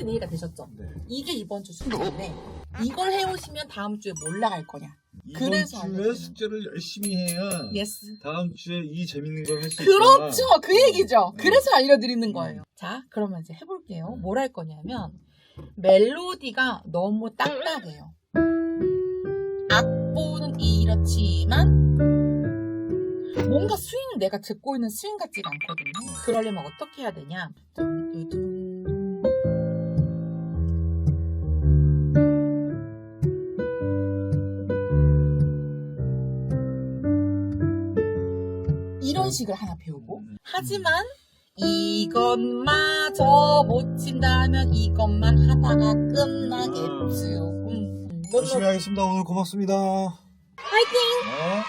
Q&A가 되셨죠? 네. 이게 이번 주 숙제인데 이걸 해오시면 다음 주에 뭘 나갈 거냐? 이번 그래서 주에 알려드리는 숙제를 열심히 해야 예스. 다음 주에 이 재밌는 걸 할 수 있다. 그렇죠. 그 얘기죠. 네. 그래서 알려드리는 거예요. 자, 그러면 이제 해볼게요. 뭘 할 거냐면 멜로디가 너무 딱딱해요. 악보는 이렇지만 뭔가 스윙을 내가 듣고 있는 스윙 같지가 않거든요. 그러려면 어떻게 해야 되냐? 둥두둥. 이런 식을 하나 배우고 하지만 이것마저 못 친다면 이것만 하다가 끝나겠죠. 열심히 하겠습니다. 오늘 고맙습니다. 화이팅! 네.